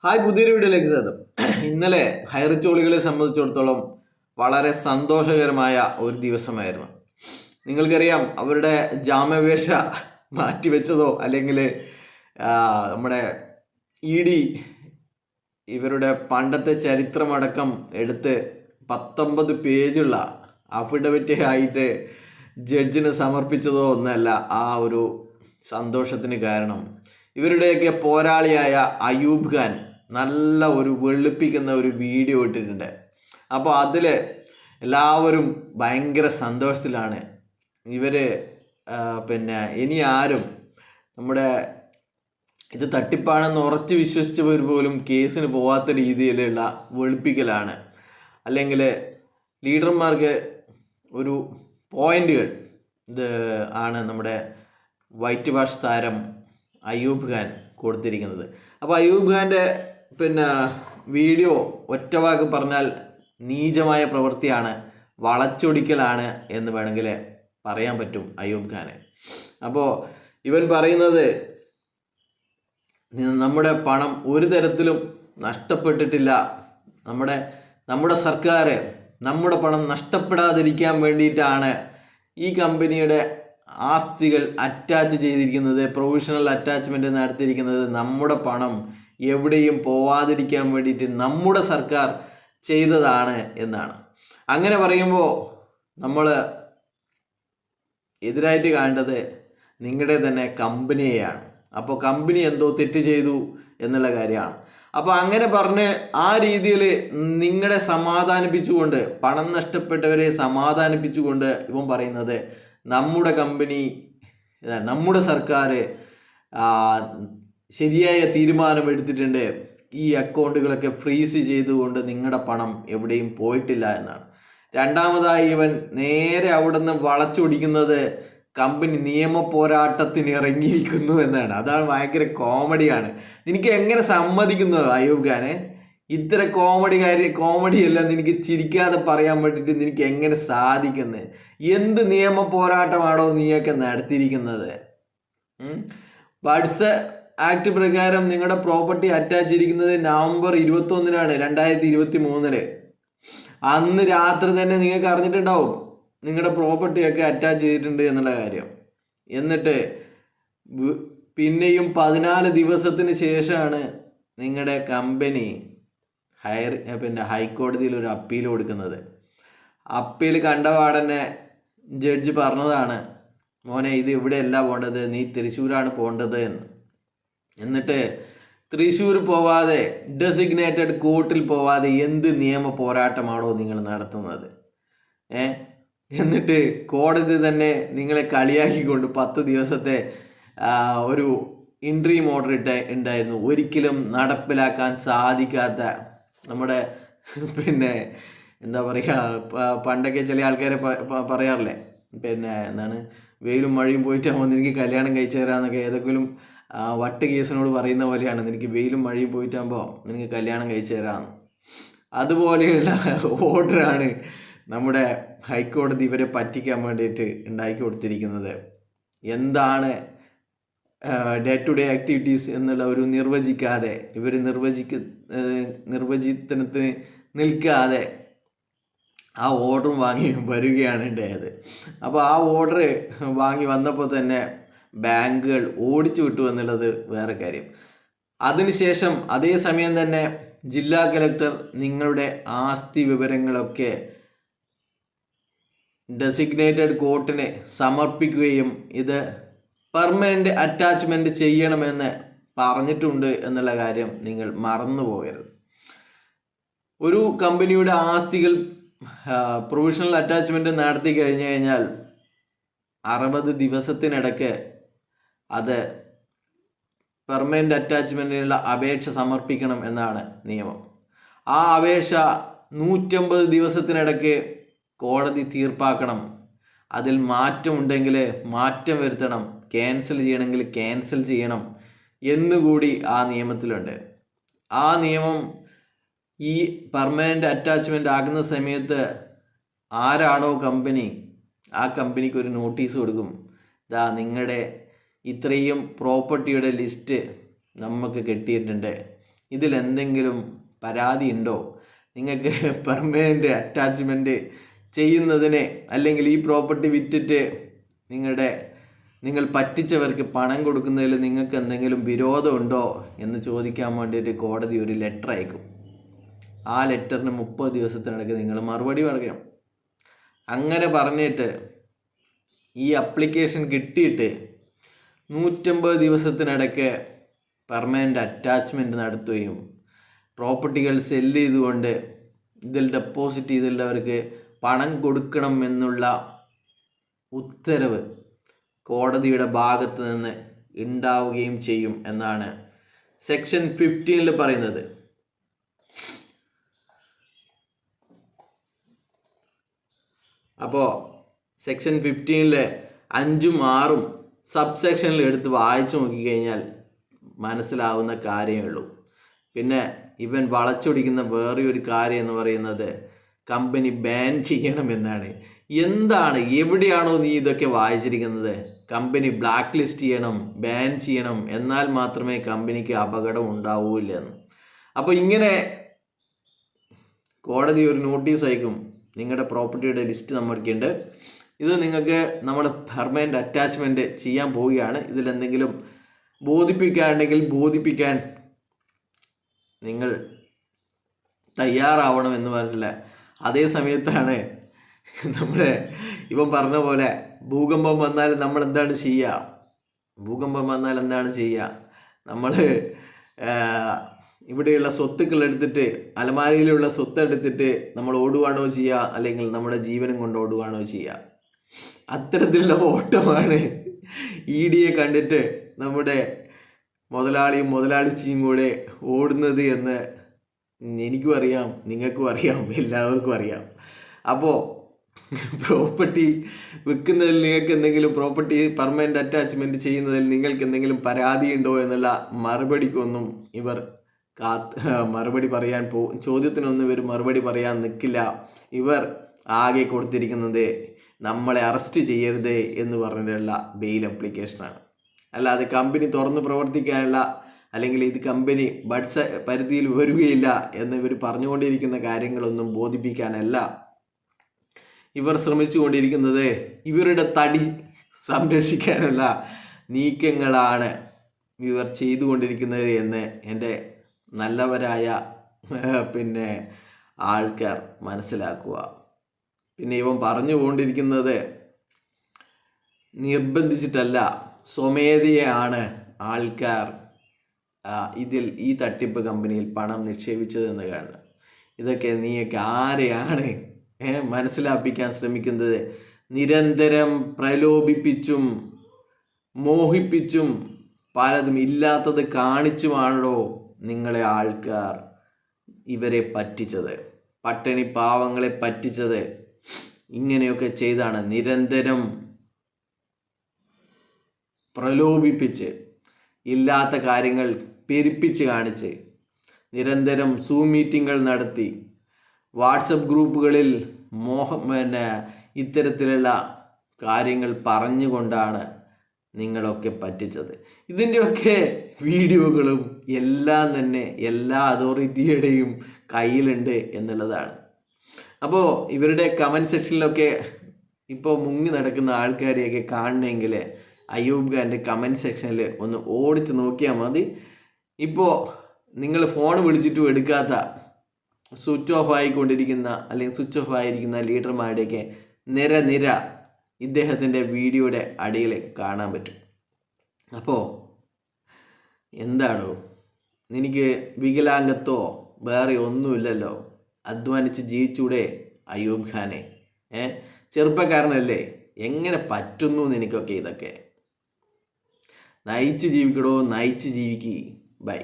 Hi, പുതിയൊരു വീഡിയോയിലേക്ക് സ്വാഗതം. ഇന്നലെ ഹൈറിച്ചോളികളെ സംബന്ധിച്ചിടത്തോളം വളരെ സന്തോഷകരമായ ഒരു ദിവസമായിരുന്നു. നിങ്ങൾക്കറിയാം, അവരുടെ ജാമ്യാപേക്ഷ മാറ്റിവെച്ചതോ അല്ലെങ്കിൽ നമ്മുടെ ED ഇവരുടെ പണ്ടത്തെ ചരിത്രമടക്കം എടുത്ത് 19 പേജുള്ള അഫിഡവിറ്റ് ആയിട്ട് ജഡ്ജിന് സമർപ്പിച്ചതോ ഒന്നല്ല ആ ഒരു സന്തോഷത്തിന് കാരണം. ഇവരുടെയൊക്കെ പോരാളിയായ അയൂബ് ഖാൻ നല്ല ഒരു വെളുപ്പിക്കുന്ന ഒരു വീഡിയോ ഇട്ടിട്ടുണ്ട്. അപ്പോൾ അതിൽ എല്ലാവരും ഭയങ്കര സന്തോഷത്തിലാണ്. ഇവർ ഇനി ആരും നമ്മുടെ ഇത് തട്ടിപ്പാണെന്ന് ഉറച്ച് വിശ്വസിച്ചവർ പോലും കേസിന് പോവാത്ത രീതിയിലുള്ള വെളുപ്പിക്കലാണ്. അല്ലെങ്കിൽ ലീഡർമാർക്ക് ഒരു പോയിന്റുകൾ ഇത് ആണ് നമ്മുടെ വൈറ്റ് വാഷ് താരം അയൂബ് ഖാൻ കൊടുത്തിരിക്കുന്നത്. അപ്പോൾ അയൂബ് ഖാൻ്റെ വീഡിയോ ഒറ്റവാക്ക് പറഞ്ഞാൽ നീചമായ പ്രവൃത്തിയാണ്, വളച്ചൊടിക്കലാണ് എന്ന് വേണമെങ്കിൽ പറയാൻ പറ്റും അയൂബ് ഖാന്. അപ്പോൾ ഇവൻ പറയുന്നത് നമ്മുടെ പണം ഒരു തരത്തിലും നഷ്ടപ്പെട്ടിട്ടില്ല, നമ്മുടെ സർക്കാർ നമ്മുടെ പണം നഷ്ടപ്പെടാതിരിക്കാൻ വേണ്ടിയിട്ടാണ് ഈ കമ്പനിയുടെ ആസ്തികൾ അറ്റാച്ച് ചെയ്തിരിക്കുന്നത്, പ്രൊവിഷണൽ അറ്റാച്ച്മെൻറ്റ് നടത്തിയിരിക്കുന്നത്. നമ്മുടെ പണം എവിടെയും പോവാതിരിക്കാൻ വേണ്ടിയിട്ട് നമ്മുടെ സർക്കാർ ചെയ്തതാണ് എന്നാണ്. അങ്ങനെ പറയുമ്പോൾ നമ്മൾ എതിരായിട്ട് കാണേണ്ടത് നിങ്ങളുടെ തന്നെ കമ്പനിയെയാണ്. അപ്പോൾ കമ്പനി എന്തോ തെറ്റ് ചെയ്തു എന്നുള്ള കാര്യമാണ്. അപ്പോൾ അങ്ങനെ പറഞ്ഞ് ആ രീതിയിൽ നിങ്ങളെ സമാധാനിപ്പിച്ചുകൊണ്ട്, പണം നഷ്ടപ്പെട്ടവരെ സമാധാനിപ്പിച്ചുകൊണ്ട് ഇവൻ പറയുന്നത് നമ്മുടെ കമ്പനി, നമ്മുടെ സർക്കാർ ശരിയായ തീരുമാനം എടുത്തിട്ടുണ്ട്, ഈ അക്കൗണ്ടുകളൊക്കെ ഫ്രീസ് ചെയ്തുകൊണ്ട് നിങ്ങളുടെ പണം എവിടെയും പോയിട്ടില്ല എന്നാണ്. രണ്ടാമതായി ഇവൻ നേരെ അവിടെ നിന്ന് വളച്ചൊടിക്കുന്നത് കമ്പനി നിയമ പോരാട്ടത്തിന് ഇറങ്ങിയിരിക്കുന്നു എന്നാണ്. അതാണ് ഭയങ്കര കോമഡിയാണ്. നിനക്ക് എങ്ങനെ സമ്മതിക്കുന്നു അയൂബ് ഖാനെ? ഇത്ര കോമഡിയല്ല നിനക്ക് ചിരിക്കാതെ പറയാൻ വേണ്ടിയിട്ട് നിനക്ക് എങ്ങനെ സാധിക്കുന്നത്? എന്ത് നിയമ പോരാട്ടമാണോ നീയൊക്കെ നടത്തിയിരിക്കുന്നത്? ബഡ്സ് ആക്ട് പ്രകാരം നിങ്ങളുടെ പ്രോപ്പർട്ടി അറ്റാച്ച് ചെയ്തിരിക്കുന്നത് നവംബർ 21-നാണ് 2023. അന്ന് രാത്രി തന്നെ നിങ്ങൾക്ക് അറിഞ്ഞിട്ടുണ്ടാവും നിങ്ങളുടെ പ്രോപ്പർട്ടിയൊക്കെ അറ്റാച്ച് ചെയ്തിട്ടുണ്ട് എന്നുള്ള കാര്യം. എന്നിട്ട് പിന്നെയും 14 ദിവസത്തിന് ശേഷമാണ് നിങ്ങളുടെ കമ്പനി ഹൈക്കോടതിയിൽ ഒരു അപ്പീൽ കൊടുക്കുന്നത്. അപ്പീൽ കണ്ടപാടന്നെ ജഡ്ജി പറഞ്ഞതാണ്, മോനെ ഇത് ഇവിടെയല്ല പോകേണ്ടത്, നീ തൃശ്ശൂരാണ് പോകേണ്ടത് എന്ന്. എന്നിട്ട് തൃശ്ശൂർ പോവാതെ, ഡെസിഗ്നേറ്റഡ് കോർട്ടിൽ പോവാതെ എന്ത് നിയമ പോരാട്ടമാണോ നിങ്ങൾ നടത്തുന്നത്? എന്നിട്ട് കോടതി തന്നെ നിങ്ങളെ കളിയാക്കിക്കൊണ്ട് 10 ദിവസത്തെ ഒരു ഇൻട്രീം ഓർഡർ ഉണ്ടായിരുന്നു. ഒരിക്കലും നടപ്പിലാക്കാൻ സാധിക്കാത്ത, നമ്മുടെ എന്താ പറയുക, പണ്ടൊക്കെ ചില ആൾക്കാരെ പറയാറില്ലേ, എന്താണ്, വെയിലും മഴയും പോയിട്ടാകുമ്പോൾ നിനക്ക് കല്യാണം കഴിച്ചു തരാമെന്നൊക്കെ ഏതെങ്കിലും വട്ട് കേസിനോട് പറയുന്ന പോലെയാണ്, നിനക്ക് വെയിലും മഴയും പോയിട്ടാകുമ്പോൾ നിനക്ക് കല്യാണം കഴിച്ചു തരാമെന്ന്. അതുപോലെയുള്ള ഓർഡറാണ് നമ്മുടെ ഹൈക്കോടതി ഇവരെ പറ്റിക്കാൻ വേണ്ടിയിട്ട് ഉണ്ടാക്കി കൊടുത്തിരിക്കുന്നത്. എന്താണ് ഡേ ടു ഡേ ആക്ടിവിറ്റീസ് എന്നുള്ള ഒരു നിർവചിക്കാതെ, ഇവർ നിർവചിത്തനത്തിന് നിൽക്കാതെ ആ ഓർഡറും വാങ്ങി വരികയാണ് ഉണ്ടായത്. അപ്പോൾ ആ ഓർഡർ വാങ്ങി വന്നപ്പോൾ തന്നെ ബാങ്കുകൾ ഓടിച്ചു വിട്ടു എന്നുള്ളത് വേറെ കാര്യം. അതിനുശേഷം അതേ സമയം തന്നെ ജില്ലാ കലക്ടർ നിങ്ങളുടെ ആസ്തി വിവരങ്ങളൊക്കെ ഡെസിഗ്നേറ്റഡ് കോർട്ടിന് സമർപ്പിക്കുകയും ഇത് പെർമനൻ്റ് അറ്റാച്ച്മെൻറ്റ് ചെയ്യണമെന്ന് പറഞ്ഞിട്ടുണ്ട് എന്നുള്ള കാര്യം നിങ്ങൾ മറന്നു പോകരുത്. ഒരു കമ്പനിയുടെ ആസ്തികൾ പ്രൊവിഷണൽ അറ്റാച്ച്മെൻറ്റ് നടത്തി കഴിഞ്ഞു കഴിഞ്ഞാൽ 60 ദിവസത്തിനിടയ്ക്ക് അത് പെർമനൻ്റ് അറ്റാച്ച്മെൻറ്റിനുള്ള അപേക്ഷ സമർപ്പിക്കണം എന്നാണ് നിയമം. ആ അപേക്ഷ 150 ദിവസത്തിനിടയ്ക്ക് കോടതി തീർപ്പാക്കണം. അതിൽ മാറ്റമുണ്ടെങ്കിൽ മാറ്റം വരുത്തണം, ക്യാൻസൽ ചെയ്യണമെങ്കിൽ ക്യാൻസൽ ചെയ്യണം എന്നുകൂടി ആ നിയമത്തിലുണ്ട്. ആ നിയമം ഈ പെർമനൻ്റ് അറ്റാച്ച്മെൻ്റ് ആകുന്ന സമയത്ത് ആരാണോ കമ്പനി, ആ കമ്പനിക്ക് ഒരു നോട്ടീസ് കൊടുക്കും, ഇതാ നിങ്ങളുടെ ഇത്രയും പ്രോപ്പർട്ടിയുടെ ലിസ്റ്റ് നമുക്ക് കിട്ടിയിട്ടുണ്ട്, ഇതിലെന്തെങ്കിലും പരാതി ഉണ്ടോ? നിങ്ങൾക്ക് പെർമനൻ്റ് അറ്റാച്ച്മെൻറ്റ് ചെയ്യുന്നതിന് അല്ലെങ്കിൽ ഈ പ്രോപ്പർട്ടി വിറ്റിട്ട് നിങ്ങൾ പറ്റിച്ചവർക്ക് പണം കൊടുക്കുന്നതിൽ നിങ്ങൾക്ക് എന്തെങ്കിലും വിരോധമുണ്ടോ എന്ന് ചോദിക്കാൻ വേണ്ടിയിട്ട് കോടതി ഒരു ലെറ്റർ അയക്കും. ആ ലെറ്ററിന് 30 ദിവസത്തിനിടയ്ക്ക് നിങ്ങൾ മറുപടി പറയണം. അങ്ങനെ പറഞ്ഞിട്ട് ഈ അപ്ലിക്കേഷൻ കിട്ടിയിട്ട് 150 ദിവസത്തിനിടയ്ക്ക് പെർമനൻ്റ് അറ്റാച്ച്മെൻറ്റ് നടത്തുകയും പ്രോപ്പർട്ടികൾ സെല്ല് ചെയ്തുകൊണ്ട് ഇതിൽ ഡെപ്പോസിറ്റ് ചെയ്തുള്ളവർക്ക് പണം കൊടുക്കണം എന്നുള്ള ഉത്തരവ് കോടതിയുടെ ഭാഗത്ത് നിന്ന് ഉണ്ടാവുകയും ചെയ്യും എന്നാണ് സെക്ഷൻ 15 പറയുന്നത്. അപ്പോൾ സെക്ഷൻ 15 5ഉം 6ഉം സബ് സെക്ഷനിൽ എടുത്ത് വായിച്ചു നോക്കിക്കഴിഞ്ഞാൽ മനസ്സിലാവുന്ന കാര്യമേ ഉള്ളൂ. പിന്നെ ഇവൻ വളച്ചൊടിക്കുന്ന വേറെ ഒരു കാര്യം എന്ന് പറയുന്നത് കമ്പനി ബാൻ ചെയ്യണമെന്നാണ്. എന്താണ്, എവിടെയാണോ നീ ഇതൊക്കെ വായിച്ചിരിക്കുന്നത്? കമ്പനി ബ്ലാക്ക് ലിസ്റ്റ് ചെയ്യണം, ബാൻ ചെയ്യണം, എന്നാൽ മാത്രമേ കമ്പനിക്ക് അപകടം ഉണ്ടാവൂല്ല എന്ന്. അപ്പോൾ ഇങ്ങനെ കോടതി ഒരു നോട്ടീസ് അയക്കും, നിങ്ങളുടെ പ്രോപ്പർട്ടിയുടെ ലിസ്റ്റ് നമ്മൾക്കുണ്ട്, ഇത് നിങ്ങൾക്ക് നമ്മൾ പെർമനൻ്റ് അറ്റാച്ച്മെൻറ്റ് ചെയ്യാൻ പോവുകയാണ്, ഇതിലെന്തെങ്കിലും ബോധിപ്പിക്കാനുണ്ടെങ്കിൽ ബോധിപ്പിക്കാൻ നിങ്ങൾ തയ്യാറാവണം എന്ന് പറഞ്ഞില്ല. അതേ സമയത്താണ് ഇവൻ പറഞ്ഞ പോലെ ഭൂകമ്പം വന്നാൽ നമ്മൾ എന്താണ് ചെയ്യുക? നമ്മൾ ഇവിടെയുള്ള സ്വത്തുക്കൾ എടുത്തിട്ട്, അലമാരയിലുള്ള സ്വത്ത് എടുത്തിട്ട് നമ്മൾ ഓടുവാണോ ചെയ്യുക, അല്ലെങ്കിൽ നമ്മുടെ ജീവനും കൊണ്ട് ഓടുവാണോ ചെയ്യുക? അത്തരത്തിലുള്ള ഓട്ടമാണ് EDയെ കണ്ടിട്ട് നമ്മുടെ മുതലാളിയും മുതലാളിച്ചിയും കൂടെ ഓടുന്നത് എന്ന് എനിക്കും അറിയാം, നിങ്ങൾക്കും അറിയാം, എല്ലാവർക്കും അറിയാം. അപ്പോൾ പ്രോപ്പർട്ടി വിൽക്കുന്നതിൽ നിങ്ങൾക്ക് എന്തെങ്കിലും, പ്രോപ്പർട്ടി പെർമനൻ്റ് അറ്റാച്ച്മെൻറ്റ് ചെയ്യുന്നതിൽ നിങ്ങൾക്ക് എന്തെങ്കിലും പരാതി ഉണ്ടോ എന്നുള്ള മറുപടിക്കൊന്നും ഇവർ മറുപടി പറയാൻ ചോദ്യത്തിനൊന്നും ഇവർ മറുപടി പറയാൻ നിൽക്കില്ല. ഇവർ ആകെ കൊടുത്തിരിക്കുന്നത് നമ്മളെ അറസ്റ്റ് ചെയ്യരുത് എന്ന് പറഞ്ഞിട്ടുള്ള ബെയിൽ അപ്ലിക്കേഷനാണ്. അല്ലാതെ കമ്പനി തുറന്ന് പ്രവർത്തിക്കാനുള്ള, അല്ലെങ്കിൽ ഇത് കമ്പനി ബഡ്സ് പരിധിയിൽ വരികയില്ല എന്ന് ഇവർ പറഞ്ഞുകൊണ്ടിരിക്കുന്ന കാര്യങ്ങളൊന്നും ബോധിപ്പിക്കാനല്ല ഇവർ ശ്രമിച്ചുകൊണ്ടിരിക്കുന്നത്. ഇവരുടെ തടി സംരക്ഷിക്കാനുള്ള നീക്കങ്ങളാണ് ഇവർ ചെയ്തുകൊണ്ടിരിക്കുന്നത് എന്ന് എൻ്റെ നല്ലവരായ ആൾക്കാർ മനസ്സിലാക്കുക. പിന്നെ ഇവൻ പറഞ്ഞുകൊണ്ടിരിക്കുന്നത് നിർബന്ധിച്ചിട്ടല്ല, സ്വമേധയാണ് ആൾക്കാർ ഈ തട്ടിപ്പ് കമ്പനിയിൽ പണം നിക്ഷേപിച്ചതെന്ന് കാണുക. ഇതൊക്കെ നീയൊക്കെ ആരെയാണ് മനസ്സിലാപ്പിക്കാൻ ശ്രമിക്കുന്നത്? നിരന്തരം പ്രലോഭിപ്പിച്ചും മോഹിപ്പിച്ചും പലതും ഇല്ലാത്തത് കാണിച്ചുമാണല്ലോ നിങ്ങളെ ആൾക്കാർ ഇവരെ പറ്റിച്ചത്, പട്ടിണി പാവങ്ങളെ പറ്റിച്ചത്. ഇങ്ങനെയൊക്കെ ചെയ്താണ് നിരന്തരം പ്രലോഭിപ്പിച്ച്, ഇല്ലാത്ത കാര്യങ്ങൾ പെരുപ്പിച്ച് കാണിച്ച്, നിരന്തരം സൂം മീറ്റിങ്ങുകൾ നടത്തി, വാട്സപ്പ് ഗ്രൂപ്പുകളിൽ ഇത്തരത്തിലുള്ള കാര്യങ്ങൾ പറഞ്ഞുകൊണ്ടാണ് നിങ്ങളൊക്കെ പറ്റിച്ചത്. ഇതിൻ്റെയൊക്കെ വീഡിയോകളും എല്ലാം തന്നെ എല്ലാ അതോറിറ്റിയുടെയും കയ്യിലുണ്ട് എന്നുള്ളതാണ്. അപ്പോൾ ഇവരുടെ കമൻറ്റ് സെക്ഷനിലൊക്കെ ഇപ്പോൾ മുങ്ങി നടക്കുന്ന ആൾക്കാരെയൊക്കെ കാണണമെങ്കിൽ അയ്യൂബ് ഖാൻ്റെ കമൻറ്റ് സെക്ഷനിൽ ഒന്ന് ഓടിച്ച് നോക്കിയാൽ മതി. ഇപ്പോൾ നിങ്ങൾ ഫോൺ വിളിച്ചിട്ടും എടുക്കാത്ത, സ്വിച്ച് ഓഫ് ആയിക്കൊണ്ടിരിക്കുന്ന അല്ലെങ്കിൽ സ്വിച്ച് ഓഫ് ആയിരിക്കുന്ന ലീഡർമാരുടെയൊക്കെ നിര ഇദ്ദേഹത്തിൻ്റെ വീഡിയോയുടെ അടിയിൽ കാണാൻ പറ്റും. അപ്പോൾ എന്താണോ, നിനക്ക് വികലാംഗത്തോ വേറെ ഒന്നുമില്ലല്ലോ, അധ്വാനിച്ച് ജീവിച്ചൂടെ അയ്യൂബ് ഖാനെ? ചെറുപ്പക്കാരനല്ലേ, എങ്ങനെ പറ്റുന്നു നിനക്കൊക്കെ ഇതൊക്കെ? നയിച്ച് ജീവിക്കടോ, നയിച്ച് ജീവിക്ക്. ബൈ.